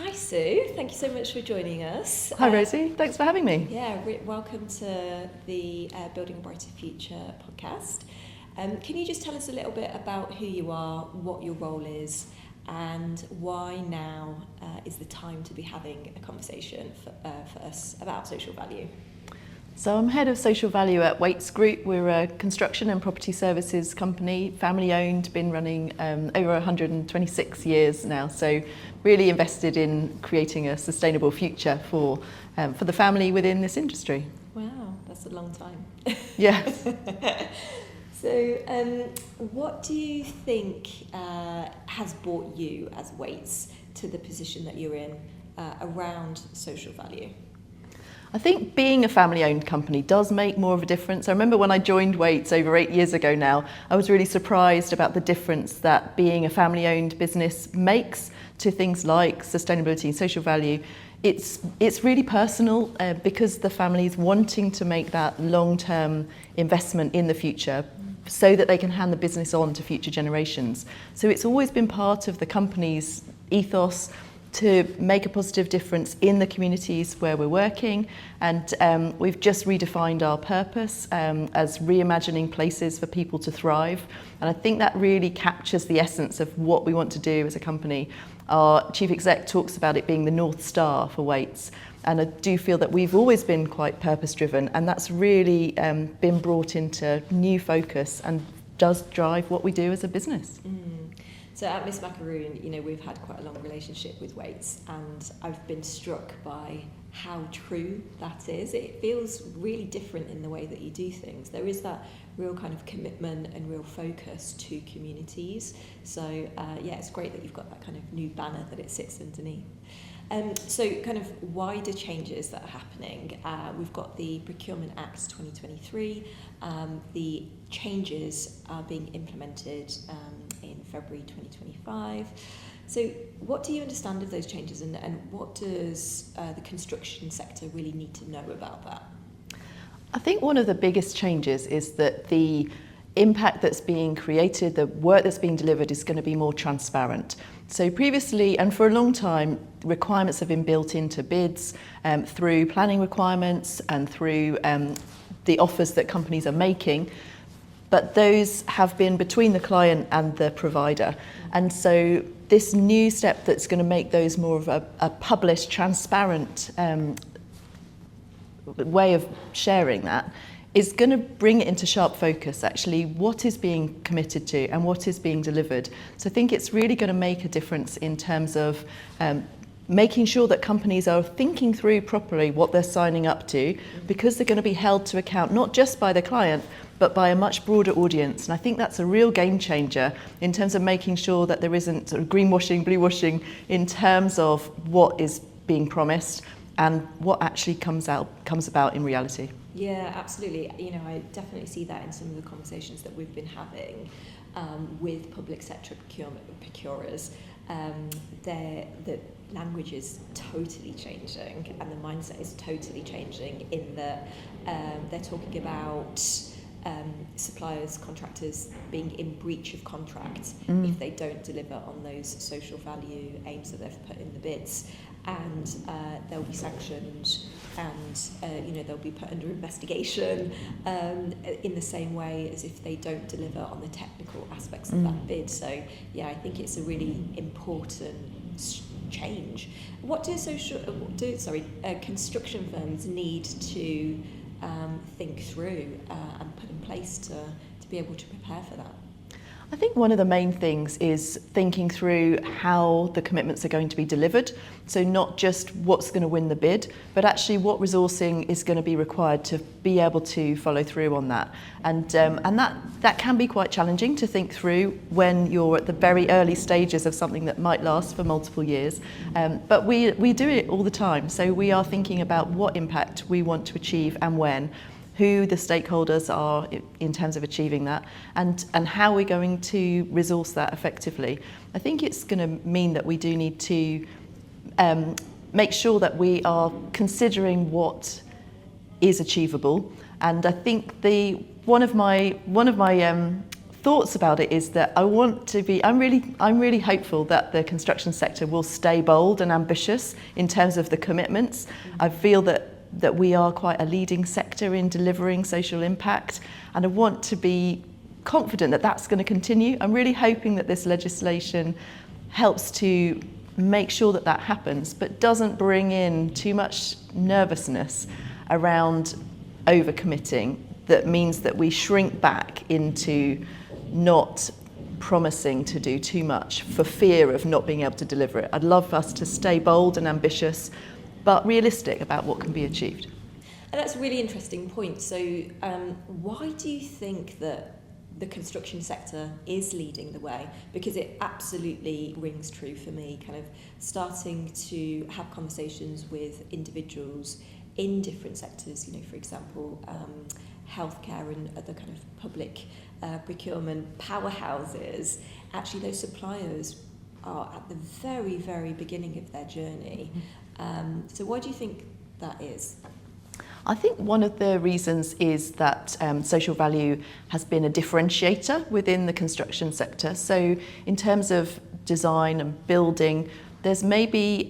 Hi Sue, thank you so much for joining us. Hi Rosie, thanks for having me. Yeah, welcome to the Building a Brighter Future podcast. Can you just tell us a little bit about who you are, what your role is, and why now is the time to be having a conversation for us about social value? So I'm head of social value at Wates Group. We're a construction and property services company, family owned, been running over 126 years now. So really invested in creating a sustainable future for the family within this industry. Wow, that's a long time. Yes. So what do you think has brought you as Wates to the position that you're in around social value? I think being a family-owned company does make more of a difference. I remember when I joined Wates over 8 years ago now, I was really surprised about the difference that being a family-owned business makes to things like sustainability and social value. It's really personal because the family's wanting to make that long-term investment in the future so that they can hand the business on to future generations. So it's always been part of the company's ethos to make a positive difference in the communities where we're working, and we've just redefined our purpose as reimagining places for people to thrive, and I think that really captures the essence of what we want to do as a company. Our chief exec talks about it being the North Star for Wates, and I do feel that we've always been quite purpose driven, and that's really been brought into new focus and does drive what we do as a business. So at Miss Macaroon, we've had quite a long relationship with Wates, and I've been struck by how true that is. It feels really different in the way that you do things. There is that real kind of commitment and real focus to communities. So it's great that you've got that kind of new banner that it sits underneath. So kind of wider changes that are happening. We've got the Procurement Act 2023. The changes are being implemented in February 2025. So what do you understand of those changes, and what does the construction sector really need to know about that? I think one of the biggest changes is that the impact that's being created, the work that's being delivered, is going to be more transparent. So previously, and for a long time, requirements have been built into bids through planning requirements and through the offers that companies are making, but those have been between the client and the provider. And so this new step that's going to make those more of a published, transparent way of sharing that is going to bring it into sharp focus, actually, what is being committed to and what is being delivered. So I think it's really going to make a difference in terms of making sure that companies are thinking through properly what they're signing up to, because they're going to be held to account not just by the client, but by a much broader audience. And I think that's a real game changer in terms of making sure that there isn't sort of greenwashing, bluewashing in terms of what is being promised and what actually comes about in reality. Yeah, absolutely. I definitely see that in some of the conversations that we've been having with public sector procurers. The language is totally changing, and the mindset is totally changing in that they're talking about suppliers, contractors being in breach of contract if they don't deliver on those social value aims that they've put in the bids, and they'll be sanctioned, and they'll be put under investigation in the same way as if they don't deliver on the technical aspects of that bid. So yeah, I think it's a really important change. What do construction firms need to think through and put in place to be able to prepare for that? I think one of the main things is thinking through how the commitments are going to be delivered. So not just what's going to win the bid, but actually what resourcing is going to be required to be able to follow through on that. And that can be quite challenging to think through when you're at the very early stages of something that might last for multiple years. But we do it all the time. So we are thinking about what impact we want to achieve and when, who the stakeholders are in terms of achieving that, and how we're going to resource that effectively. I think it's going to mean that we do need to make sure that we are considering what is achievable. And I think one of my thoughts about it is that I'm really hopeful that the construction sector will stay bold and ambitious in terms of the commitments. I feel that we are quite a leading sector in delivering social impact, and I want to be confident that that's going to continue. I'm really hoping that this legislation helps to make sure that that happens, but doesn't bring in too much nervousness around overcommitting that means that we shrink back into not promising to do too much for fear of not being able to deliver it. I'd love us to stay bold and ambitious, but realistic about what can be achieved. And that's a really interesting point. So why do you think that the construction sector is leading the way? Because it absolutely rings true for me, kind of starting to have conversations with individuals in different sectors, you know, for example, healthcare and other kind of public procurement powerhouses. Actually, those suppliers are at the very, very beginning of their journey. So why do you think that is? I think one of the reasons is that social value has been a differentiator within the construction sector. So in terms of design and building, there's maybe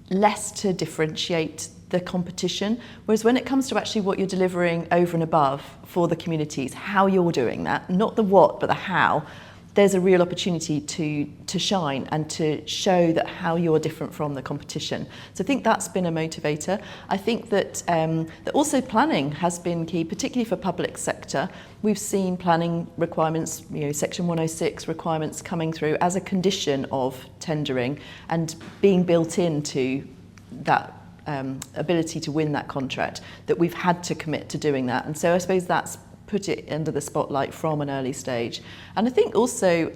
less to differentiate the competition, whereas when it comes to actually what you're delivering over and above for the communities, how you're doing that, not the what but the how, there's a real opportunity to shine and to show that how you're different from the competition. So I think that's been a motivator. I think that also planning has been key, particularly for public sector. We've seen planning requirements, you know, Section 106 requirements coming through as a condition of tendering and being built into that ability to win that contract, that we've had to commit to doing that. And so I suppose that's put it under the spotlight from an early stage. And I think also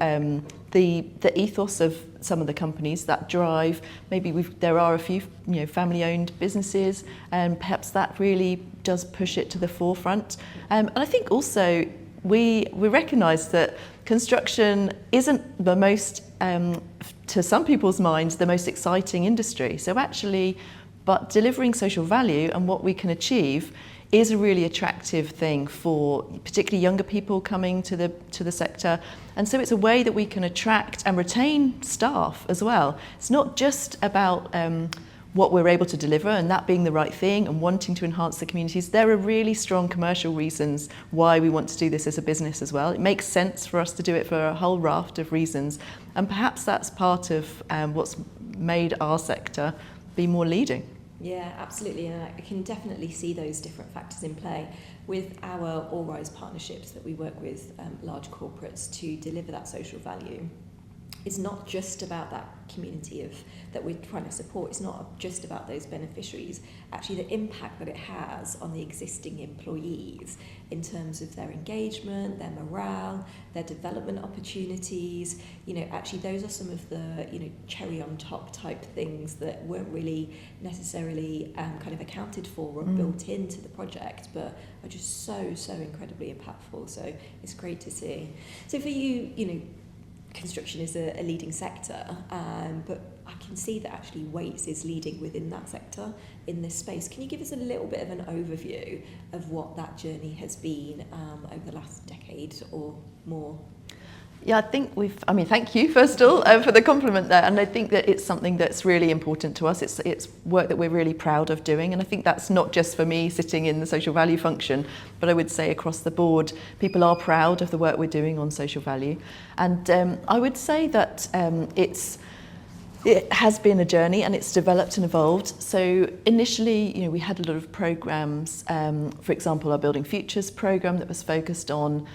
the ethos of some of the companies that drive, maybe there are a few, you know, family-owned businesses, and perhaps that really does push it to the forefront. And I think also we recognise that construction isn't the most, to some people's minds, the most exciting industry. So actually, but delivering social value and what we can achieve is a really attractive thing for particularly younger people coming to the sector. And so it's a way that we can attract and retain staff as well. It's not just about what we're able to deliver and that being the right thing and wanting to enhance the communities. There are really strong commercial reasons why we want to do this as a business as well. It makes sense for us to do it for a whole raft of reasons. And perhaps that's part of what's made our sector be more leading. Yeah, absolutely, and I can definitely see those different factors in play with our All Rise partnerships that we work with large corporates to deliver that social value. It's not just about that community that we're trying to support. It's not just about those beneficiaries. Actually, the impact that it has on the existing employees in terms of their engagement, their morale, their development opportunities. You know, actually, those are some of the, you know, cherry on top type things that weren't really necessarily kind of accounted for or built into the project, but are just so incredibly impactful. So it's great to see. So for you, you know, construction is a leading sector, but I can see that actually Wates is leading within that sector in this space. Can you give us a little bit of an overview of what that journey has been over the last decade or more? Yeah, I think thank you first of all for the compliment there, and I think that it's something that's really important to us. It's work that we're really proud of doing, and I think that's not just for me sitting in the social value function, but I would say across the board, people are proud of the work we're doing on social value. And I would say that it has been a journey and it's developed and evolved. So initially, you know, we had a lot of programs, for example, our Building Futures program that was focused on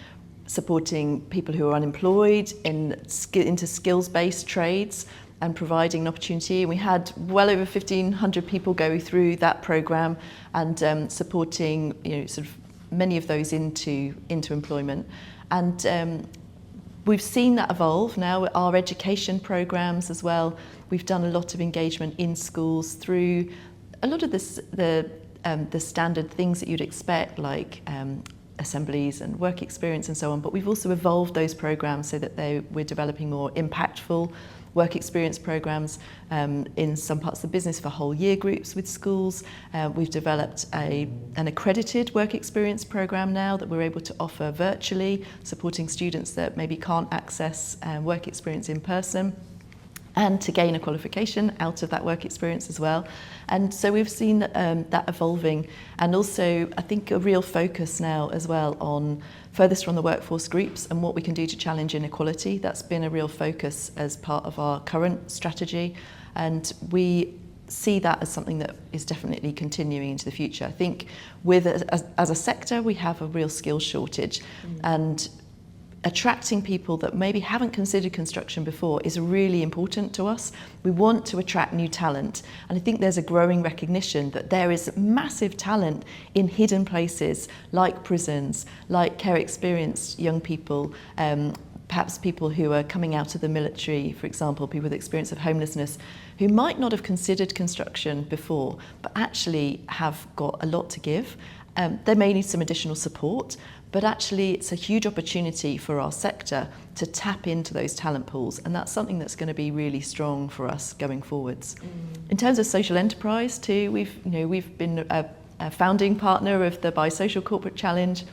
supporting people who are unemployed into skills-based trades and providing an opportunity. And we had well over 1,500 people go through that program and supporting, you know, sort of many of those into employment. And we've seen that evolve now. Our education programs as well. We've done a lot of engagement in schools through a lot of the standard things that you'd expect, like assemblies and work experience and so on, but we've also evolved those programs so that we're developing more impactful work experience programs in some parts of the business for whole year groups with schools. We've developed an accredited work experience program now that we're able to offer virtually, supporting students that maybe can't access work experience in person, and to gain a qualification out of that work experience as well. And so we've seen that evolving, and also I think a real focus now as well on furthest from the workforce groups and what we can do to challenge inequality. That's been a real focus as part of our current strategy, and we see that as something that is definitely continuing into the future. I think as a sector we have a real skill shortage, and attracting people that maybe haven't considered construction before is really important to us. We want to attract new talent, and I think there's a growing recognition that there is massive talent in hidden places like prisons, like care experienced young people, perhaps people who are coming out of the military, for example, people with experience of homelessness, who might not have considered construction before, but actually have got a lot to give. They may need some additional support, but actually it's a huge opportunity for our sector to tap into those talent pools, and that's something that's going to be really strong for us going forwards. In terms of social enterprise too, we've been a founding partner of the Bisocial Corporate Challenge,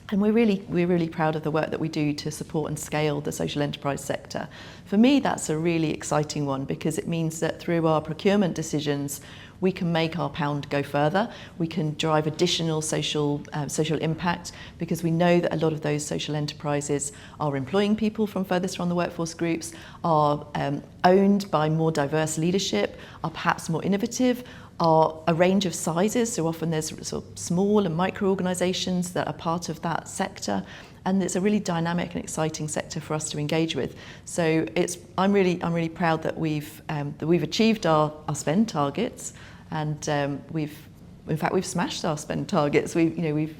and we're really proud of the work that we do to support and scale the social enterprise sector. For me, that's a really exciting one, because it means that through our procurement decisions we can make our pound go further. We can drive additional social impact, because we know that a lot of those social enterprises are employing people from furthest from the workforce groups, are owned by more diverse leadership, are perhaps more innovative, are a range of sizes. So often there's sort of small and micro organisations that are part of that sector, and it's a really dynamic and exciting sector for us to engage with. So I'm really proud that we've achieved our spend targets, and we've smashed our spend targets. We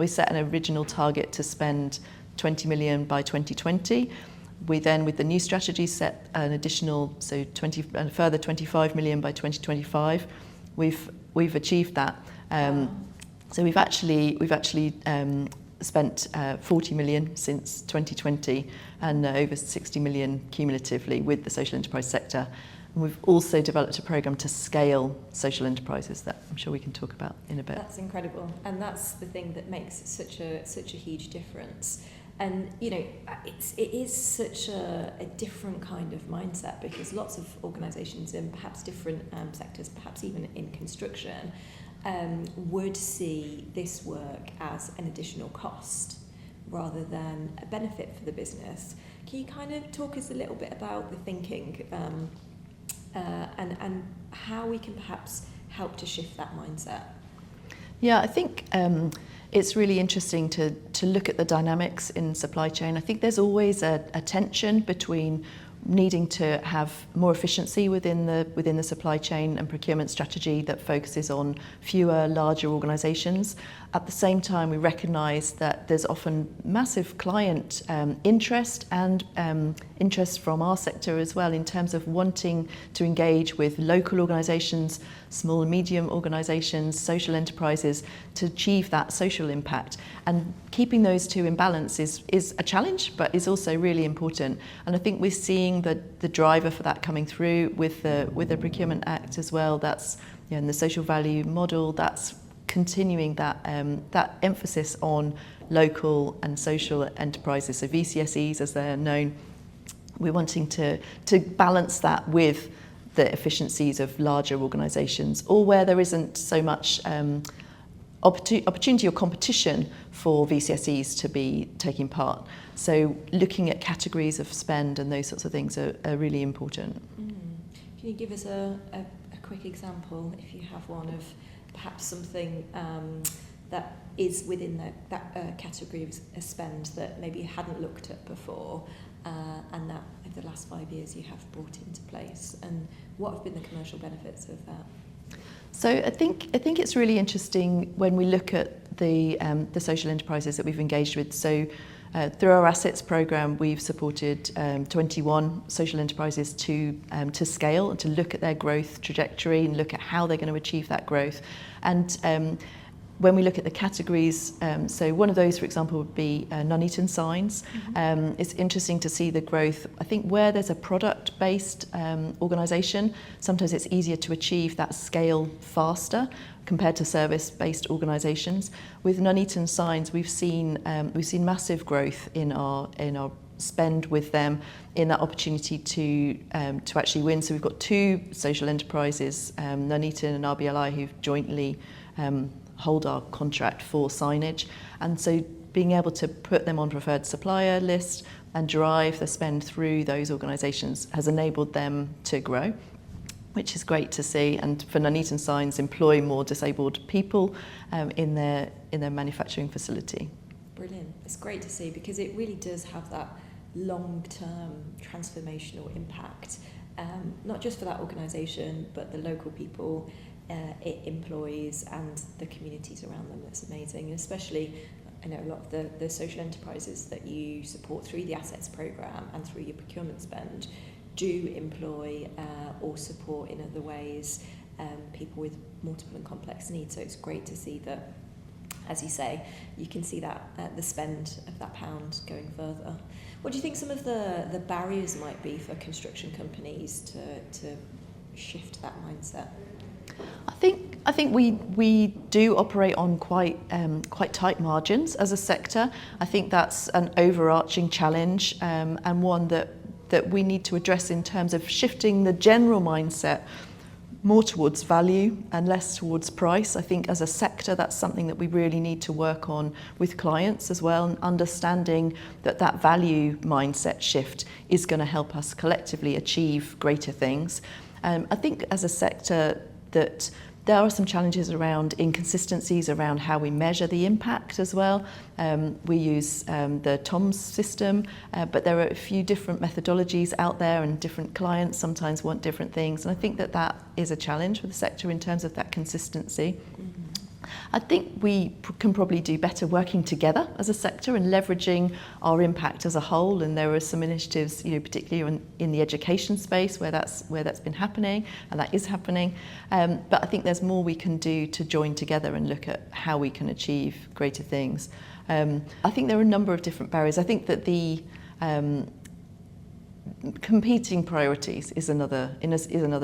set an original target to spend 20 million by 2020. We then, with the new strategy, set an additional a further 25 million by 2025. We've achieved that. So we've actually spent 40 million since 2020, and over 60 million cumulatively with the social enterprise sector. And we've also developed a programme to scale social enterprises that I'm sure we can talk about in a bit. That's incredible, and that's the thing that makes such a huge difference. And it is such a different kind of mindset, because lots of organisations in perhaps different sectors, perhaps even in construction, would see this work as an additional cost rather than a benefit for the business. Can you kind of talk us a little bit about the thinking and how we can perhaps help to shift that mindset? Yeah, I think it's really interesting to look at the dynamics in supply chain. I think there's always a tension between needing to have more efficiency within the supply chain and procurement strategy that focuses on fewer, larger organisations. At the same time, we recognise that there's often massive client interest and interest from our sector as well, in terms of wanting to engage with local organisations, small and medium organisations, social enterprises, to achieve that social impact. And keeping those two in balance is a challenge, but is also really important. And I think we're seeing the driver for that coming through with the Procurement Act as well. That's in the social value model. That's continuing that emphasis on local and social enterprises, so VCSEs as they're known. We're wanting to balance that with the efficiencies of larger organisations, or where there isn't so much opportunity or competition for VCSEs to be taking part. So looking at categories of spend and those sorts of things are really important. Can you give us a quick example, if you have one, of perhaps something that is within that category of a spend that maybe you hadn't looked at before, and that over the last 5 years you have brought into place, and what have been the commercial benefits of that? So I think it's really interesting when we look at the social enterprises that we've engaged with. So through our assets programme, we've supported 21 social enterprises to scale and to look at their growth trajectory and look at how they're going to achieve that growth. And when we look at the categories, so one of those, for example, would be Nuneaton signs. It's interesting to see the growth. I think where there's a product-based organisation, sometimes it's easier to achieve that scale faster compared to service-based organisations. With Nuneaton signs, we've seen massive growth in our spend with them, in that opportunity to actually win. So we've got two social enterprises, Nuneaton and RBLI, who've jointly hold our contract for signage, and so being able to put them on preferred supplier list and drive the spend through those organisations has enabled them to grow, which is great to see. And for Nuneaton signs, employ more disabled people in their manufacturing facility. Brilliant. It's great to see, because it really does have that long-term transformational impact, not just for that organisation, but the local people it employs and the communities around them. That's amazing. And especially, I know a lot of the social enterprises that you support through the assets programme and through your procurement spend do employ or support in other ways people with multiple and complex needs. So it's great to see that, as you say, you can see that the spend of that pound going further. What do you think some of the barriers might be for construction companies to shift that mindset? I think we do operate on quite tight margins as a sector. I think that's an overarching challenge, and one that we need to address in terms of shifting the general mindset more towards value and less towards price. I think as a sector, that's something that we really need to work on with clients as well, and understanding that value mindset shift is going to help us collectively achieve greater things. I think as a sector that there are some challenges around inconsistencies around how we measure the impact as well. We use the TOMS system, but there are a few different methodologies out there, and different clients sometimes want different things. And I think that is a challenge for the sector in terms of that consistency. I think we can probably do better working together as a sector and leveraging our impact as a whole. And there are some initiatives, particularly in the education space where that's been happening, and that is happening. But I think there's more we can do to join together and look at how we can achieve greater things. I think there are a number of different barriers. I think that the competing priorities is another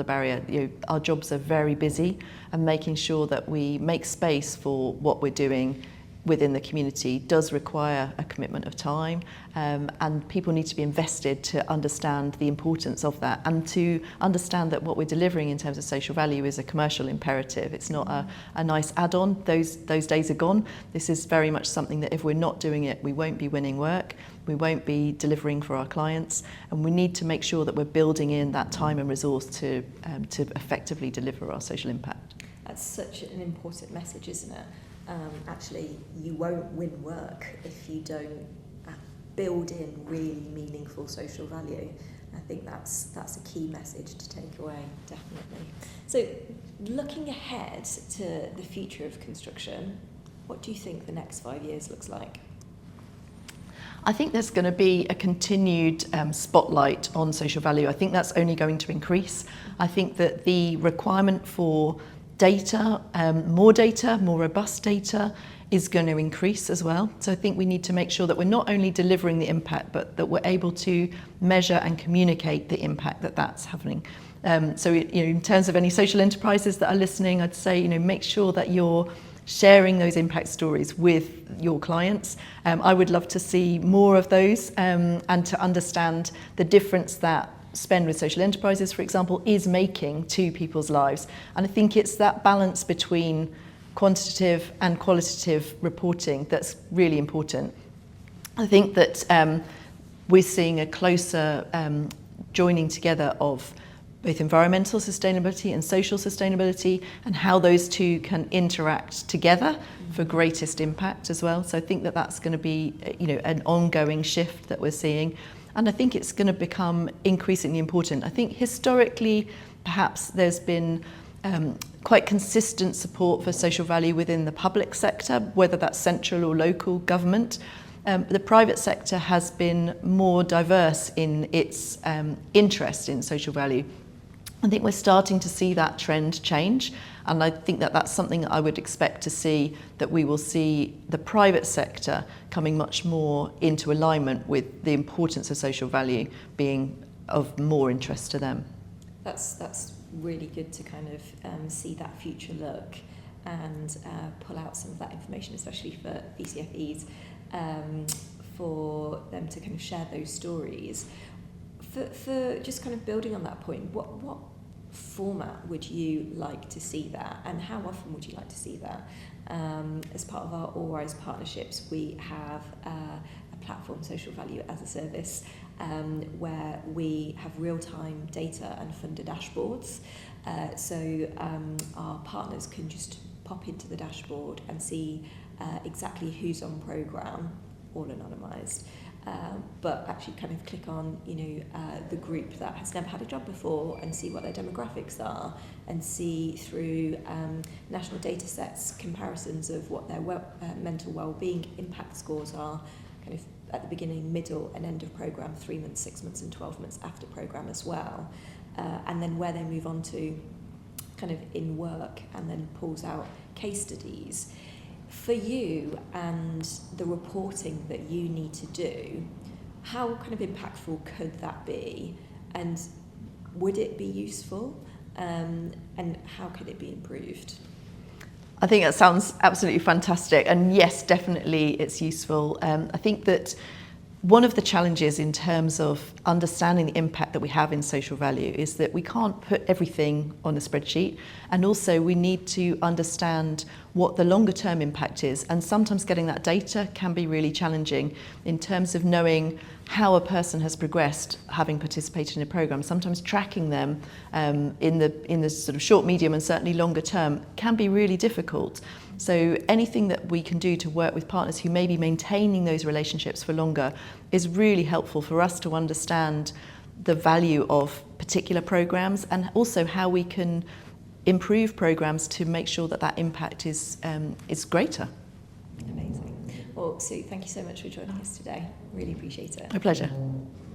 barrier. Our jobs are very busy, and making sure that we make space for what we're doing within the community does require a commitment of time, and people need to be invested to understand the importance of that, and to understand that what we're delivering in terms of social value is a commercial imperative. It's not a nice add-on. Those days are gone. This is very much something that if we're not doing it, we won't be winning work, we won't be delivering for our clients, and we need to make sure that we're building in that time and resource to effectively deliver our social impact. That's such an important message, isn't it? Actually, you won't win work if you don't build in really meaningful social value. I think that's a key message to take away, definitely. So, looking ahead to the future of construction, what do you think the next 5 years looks like? I think there's going to be a continued spotlight on social value. I think that's only going to increase. I think that the requirement for data, more robust data, is going to increase as well. So I think we need to make sure that we're not only delivering the impact, but that we're able to measure and communicate the impact that's happening. So in terms of any social enterprises that are listening, I'd say make sure that you're sharing those impact stories with your clients. I would love to see more of those, and to understand the difference that spend with social enterprises, for example, is making to people's lives. And I think it's that balance between quantitative and qualitative reporting that's really important. I think that we're seeing a closer joining together of both environmental sustainability and social sustainability, and how those two can interact together for greatest impact as well. So I think that's going to be an ongoing shift that we're seeing. And I think it's going to become increasingly important. I think historically, perhaps there's been quite consistent support for social value within the public sector, whether that's central or local government. The private sector has been more diverse in its interest in social value. I think we're starting to see that trend change, and I think that that's something that I would expect to see, that we will see the private sector coming much more into alignment with the importance of social value being of more interest to them. That's really good to kind of see that future look and pull out some of that information, especially for VCFEs, for them to kind of share those stories. For just kind of building on that point, what format would you like to see that, and how often would you like to see that? As part of our All Rise partnerships, we have a platform, Social Value as a Service, where we have real-time data and funder dashboards. So our partners can just pop into the dashboard and see exactly who's on programme, all anonymised. But actually kind of click on, the group that has never had a job before and see what their demographics are, and see through national data sets comparisons of what their mental well-being impact scores are, kind of at the beginning, middle and end of programme, 3 months, 6 months and 12 months after programme as well. And then where they move on to kind of in work, and then pulls out case studies. For you and the reporting that you need to do, how kind of impactful could that be, and would it be useful, and how could it be improved? I think that sounds absolutely fantastic, and yes, definitely it's useful. I think that one of the challenges in terms of understanding the impact that we have in social value is that we can't put everything on a spreadsheet, and also we need to understand what the longer term impact is, and sometimes getting that data can be really challenging in terms of knowing how a person has progressed having participated in a programme. Sometimes tracking them in the sort of short, medium and certainly longer term can be really difficult. So anything that we can do to work with partners who may be maintaining those relationships for longer is really helpful for us to understand the value of particular programmes, and also how we can improve programmes to make sure that that impact is greater. Amazing. Well, Sue, thank you so much for joining us today. Really appreciate it. My pleasure.